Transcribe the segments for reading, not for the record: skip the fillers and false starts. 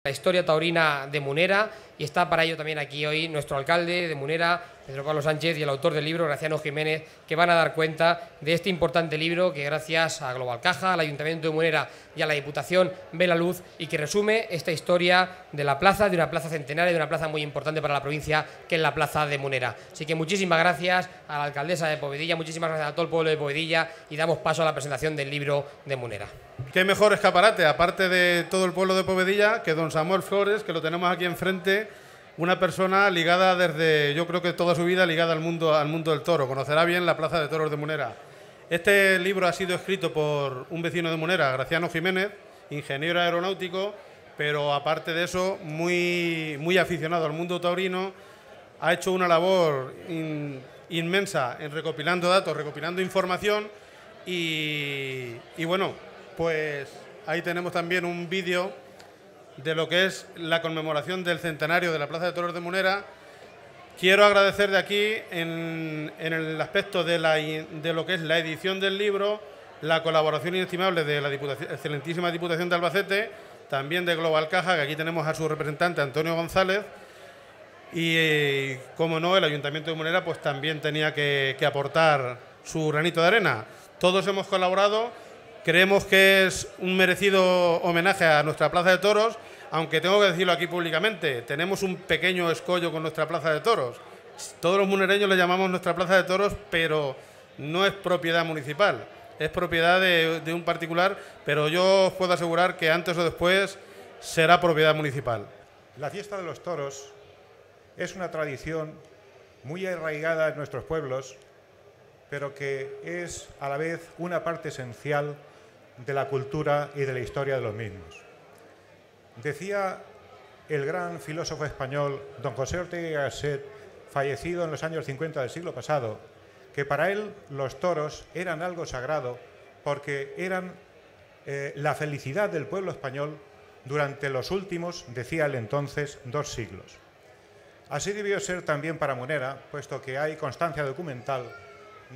La historia taurina de Munera, y está para ello también aquí hoy nuestro alcalde de Munera, Pedro Pablo Sánchez, y el autor del libro, Graciano Jiménez, que van a dar cuenta de este importante libro que gracias a Global Caja, al Ayuntamiento de Munera y a la Diputación ve la luz y que resume esta historia de la plaza, de una plaza centenaria, de una plaza muy importante para la provincia, que es la plaza de Munera. Así que muchísimas gracias a la alcaldesa de Povedilla, muchísimas gracias a todo el pueblo de Povedilla, y damos paso a la presentación del libro de Munera. Qué mejor escaparate, aparte de todo el pueblo de Povedilla, que don Samuel Flores, que lo tenemos aquí enfrente, una persona ligada desde, yo creo que toda su vida, ligada al mundo del toro. Conocerá bien la Plaza de Toros de Munera. Este libro ha sido escrito por un vecino de Munera, Graciano Jiménez, ingeniero aeronáutico, pero aparte de eso, muy aficionado al mundo taurino. Ha hecho una labor inmensa en recopilando datos, recopilando información y bueno, pues ahí tenemos también un vídeo de lo que es la conmemoración del centenario de la Plaza de Toros de Munera. Quiero agradecer de aquí, en el aspecto de lo que es la edición del libro, la colaboración inestimable de la excelentísima Diputación de Albacete, también de Global Caja, que aquí tenemos a su representante Antonio González, y como no, el Ayuntamiento de Munera pues también tenía que aportar su granito de arena. Todos hemos colaborado. Creemos que es un merecido homenaje a nuestra Plaza de Toros, aunque tengo que decirlo aquí públicamente, tenemos un pequeño escollo con nuestra Plaza de Toros. Todos los munereños le llamamos nuestra Plaza de Toros, pero no es propiedad municipal, es propiedad de un particular, pero yo os puedo asegurar que antes o después será propiedad municipal. La fiesta de los toros es una tradición muy arraigada en nuestros pueblos, pero que es a la vez una parte esencial de la cultura y de la historia de los mismos. Decía el gran filósofo español don José Ortega y Gasset, fallecido en los años 50 del siglo pasado, que para él los toros eran algo sagrado porque eran la felicidad del pueblo español durante los últimos, decía él entonces, 2 siglos. Así debió ser también para Munera, puesto que hay constancia documental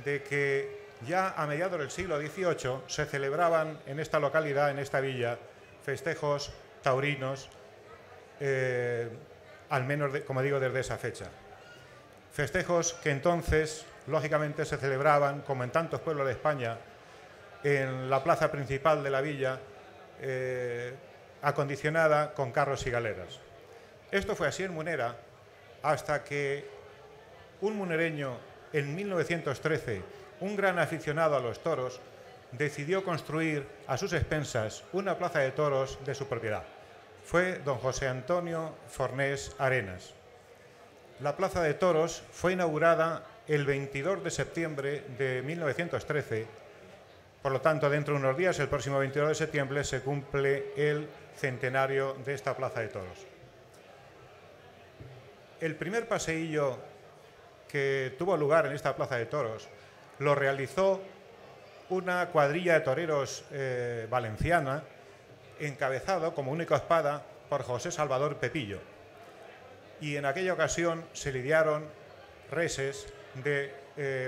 de que ya a mediados del siglo XVIII se celebraban en esta localidad, en esta villa, festejos taurinos, al menos, como digo, desde esa fecha. Festejos que entonces, lógicamente, se celebraban, como en tantos pueblos de España, en la plaza principal de la villa, acondicionada con carros y galeras. Esto fue así en Munera hasta que un munereño, en 1913, un gran aficionado a los toros, decidió construir a sus expensas una plaza de toros de su propiedad. Fue don José Antonio Fornés Arenas. La plaza de toros fue inaugurada el 22 de septiembre de 1913, por lo tanto, dentro de unos días, el próximo 22 de septiembre, se cumple el centenario de esta plaza de toros. El primer paseillo que tuvo lugar en esta plaza de toros lo realizó una cuadrilla de toreros valenciana, encabezado como única espada por José Salvador Pepillo. Y en aquella ocasión se lidiaron reses de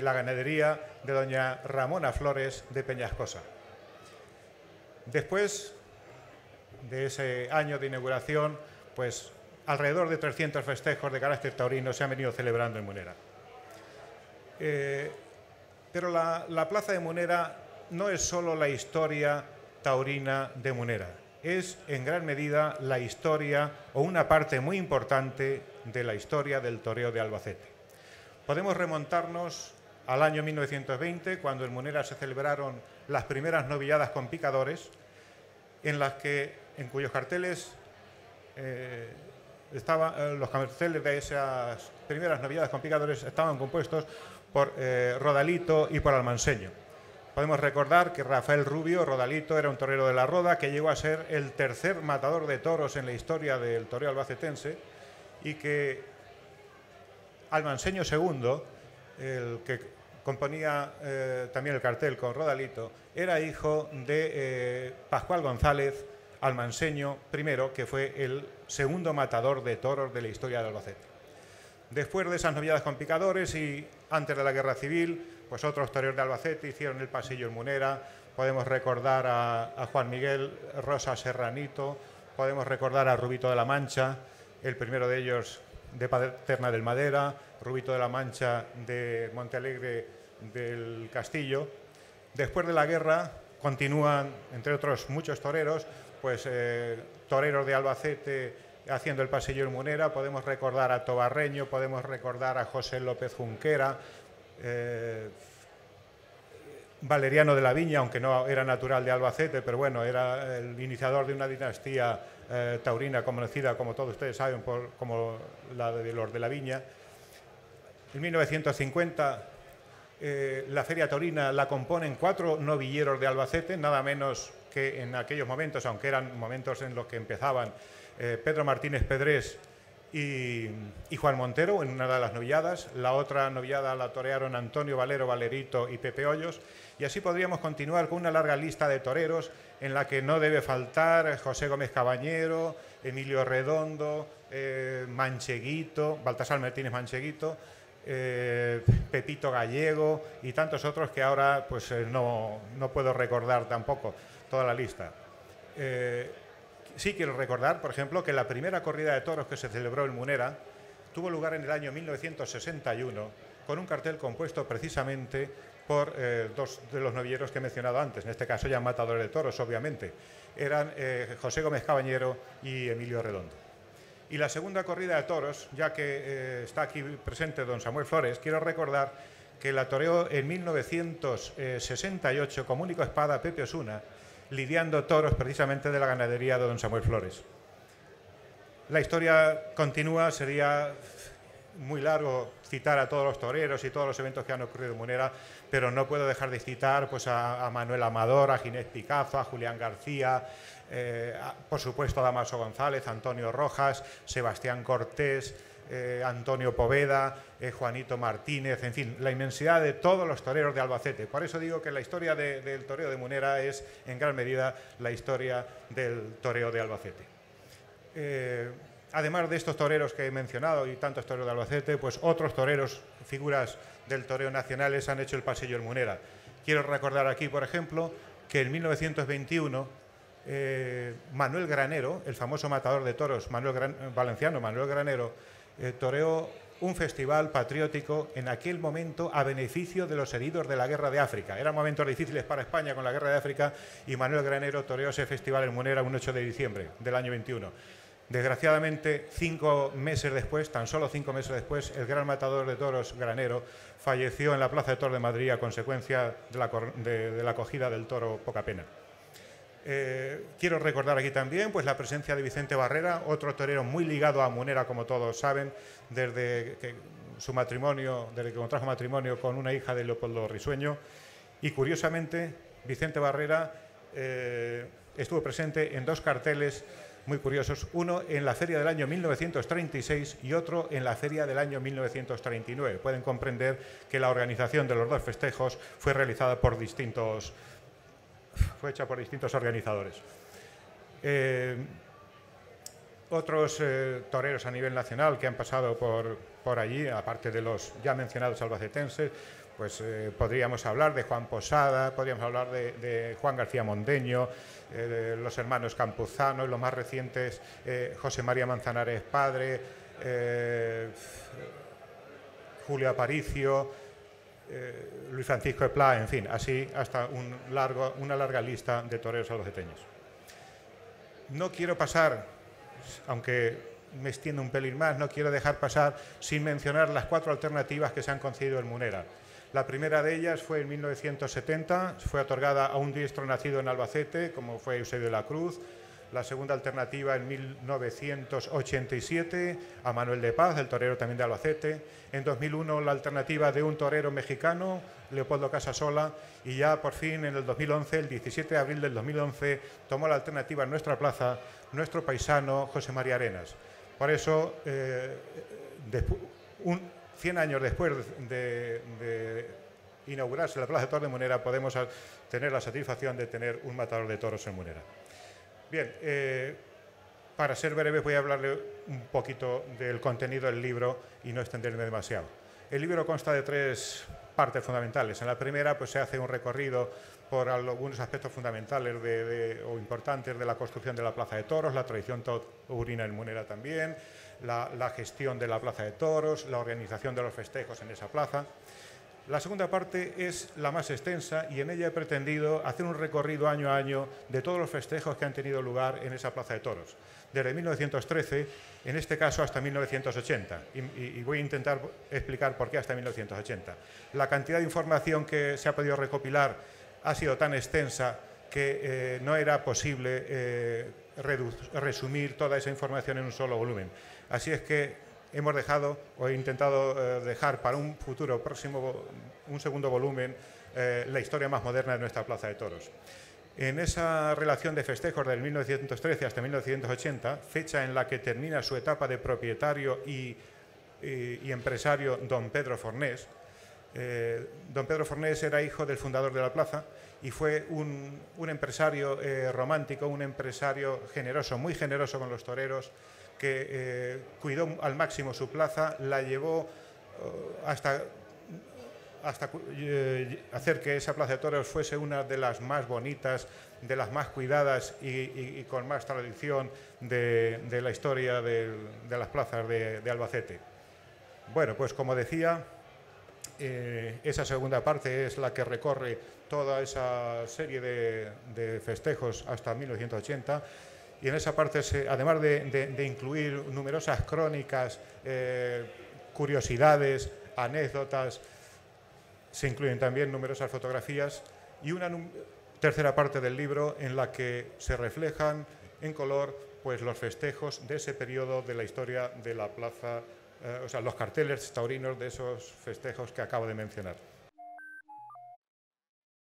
la ganadería de doña Ramona Flores de Peñascosa. Después de ese año de inauguración, pues alrededor de 300 festejos de carácter taurino se han venido celebrando en Munera. Pero la plaza de Munera no es solo la historia taurina de Munera, es en gran medida la historia o una parte muy importante de la historia del toreo de Albacete. Podemos remontarnos al año 1920, cuando en Munera se celebraron las primeras novilladas con picadores, en cuyos carteles los carteles de esas primeras novilladas con picadores estaban compuestos por Rodalito y por Almanseño. Podemos recordar que Rafael Rubio, Rodalito, era un torero de la Roda que llegó a ser el tercer matador de toros en la historia del toreo albacetense, y que Almanseño II, el que componía también el cartel con Rodalito, era hijo de Pascual González Almanseño I, que fue el segundo matador de toros de la historia de Albacete. Después de esas novilladas con picadores y antes de la Guerra Civil, pues otros toreros de Albacete hicieron el pasillo en Munera. Podemos recordar a Juan Miguel Rosa Serranito, podemos recordar a Rubito de la Mancha, el primero de ellos de Paterna del Madera, Rubito de la Mancha de Montealegre del Castillo. Después de la guerra continúan, entre otros muchos toreros, pues toreros de Albacete haciendo el pasillo en Munera. Podemos recordar a Tobarreño, podemos recordar a José López Junquera, Valeriano de la Viña, aunque no era natural de Albacete, pero bueno, era el iniciador de una dinastía taurina conocida, como todos ustedes saben, como la de los de la Viña. En 1950 la Feria Taurina la componen 4 novilleros de Albacete, nada menos que en aquellos momentos, aunque eran momentos en los que empezaban Pedro Martínez Pedrés y Juan Montero en una de las novilladas. La otra novillada la torearon Antonio Valero, Valerito y Pepe Hoyos. Y así podríamos continuar con una larga lista de toreros en la que no debe faltar José Gómez Cabañero, Emilio Redondo, Mancheguito, Baltasar Martínez Mancheguito, Pepito Gallego y tantos otros que ahora pues no puedo recordar tampoco toda la lista. Sí quiero recordar, por ejemplo, que la primera corrida de toros que se celebró en Munera tuvo lugar en el año 1961 con un cartel compuesto precisamente por 2 de los novilleros que he mencionado antes, en este caso ya matadores de toros, obviamente. Eran José Gómez Cabañero y Emilio Redondo. Y la segunda corrida de toros, ya que está aquí presente don Samuel Flores, quiero recordar que la toreó en 1968 como único espada Pepe Osuna, lidiando toros precisamente de la ganadería de don Samuel Flores. La historia continúa, sería muy largo citar a todos los toreros y todos los eventos que han ocurrido en Munera, pero no puedo dejar de citar pues, a Manuel Amador, a Ginés Picazo, a Julián García, por supuesto a Damaso González, Antonio Rojas, Sebastián Cortés, Antonio Poveda, Juanito Martínez, en fin, la inmensidad de todos los toreros de Albacete. Por eso digo que la historia del toreo de Munera es en gran medida la historia del toreo de Albacete. Además de estos toreros que he mencionado y tantos toreros de Albacete, pues otros toreros, figuras del toreo nacionales han hecho el pasillo en Munera. Quiero recordar aquí, por ejemplo, que en 1921 Manuel Granero, el famoso matador de toros valenciano Manuel Granero, toreó un festival patriótico en aquel momento a beneficio de los heridos de la Guerra de África. Eran momentos difíciles para España con la Guerra de África y Manuel Granero toreó ese festival en Munera un 8 de diciembre del año 21. Desgraciadamente, 5 meses después, tan solo 5 meses después, el gran matador de toros Granero falleció en la Plaza de Toros de Madrid a consecuencia de la acogida del toro Poca Pena. Quiero recordar aquí también pues, la presencia de Vicente Barrera, otro torero muy ligado a Munera, como todos saben, desde que contrajo matrimonio con una hija de Leopoldo Risueño. Y curiosamente, Vicente Barrera estuvo presente en 2 carteles muy curiosos, uno en la feria del año 1936 y otro en la feria del año 1939. Pueden comprender que la organización de los 2 festejos fue hecha por distintos organizadores. Otros toreros a nivel nacional que han pasado por allí, aparte de los ya mencionados albacetenses, pues podríamos hablar de Juan Posada, podríamos hablar de Juan García Mondeño, de los hermanos Campuzano, y los más recientes José María Manzanares Padre, Julio Aparicio, Luis Francisco Eplá, en fin, así hasta una larga lista de toreros albaceteños. No quiero pasar, aunque me extiendo un pelín más, no quiero dejar pasar sin mencionar las 4 alternativas que se han concedido en Munera. La primera de ellas fue en 1970, fue otorgada a un diestro nacido en Albacete, como fue Eusebio de la Cruz. La segunda alternativa en 1987 a Manuel de Paz, el torero también de Albacete. En 2001 la alternativa de un torero mexicano, Leopoldo Casasola. Y ya por fin en el 2011, el 17 de abril del 2011, tomó la alternativa en nuestra plaza nuestro paisano José María Arenas. Por eso, 100 años después de inaugurarse la Plaza de Toros de Munera, podemos tener la satisfacción de tener un matador de toros en Munera. Bien, para ser breve voy a hablarle un poquito del contenido del libro y no extenderme demasiado. El libro consta de 3 partes fundamentales. En la primera pues se hace un recorrido por algunos aspectos fundamentales o importantes de la construcción de la Plaza de Toros, la tradición taurina en Munera también, la gestión de la Plaza de Toros, la organización de los festejos en esa plaza. La segunda parte es la más extensa y en ella he pretendido hacer un recorrido año a año de todos los festejos que han tenido lugar en esa Plaza de Toros, desde 1913, en este caso hasta 1980, y voy a intentar explicar por qué hasta 1980. La cantidad de información que se ha podido recopilar ha sido tan extensa que no era posible resumir toda esa información en un solo volumen. Así es que hemos dejado, o he intentado dejar para un futuro próximo, un segundo volumen, la historia más moderna de nuestra Plaza de Toros. En esa relación de festejos del 1913 hasta 1980, fecha en la que termina su etapa de propietario y empresario don Pedro Fornés. Don Pedro Fornés era hijo del fundador de la plaza y fue un empresario romántico, un empresario generoso, muy generoso con los toreros, que cuidó al máximo su plaza, la llevó hasta hacer que esa Plaza de Toros fuese una de las más bonitas, de las más cuidadas y con más tradición de la historia de las plazas de Albacete. Bueno, pues como decía, esa segunda parte es la que recorre toda esa serie de festejos hasta 1980. Y en esa parte, además de incluir numerosas crónicas, curiosidades, anécdotas, se incluyen también numerosas fotografías y una tercera parte del libro en la que se reflejan en color pues, los festejos de ese periodo de la historia de la plaza, o sea, los carteles taurinos de esos festejos que acabo de mencionar.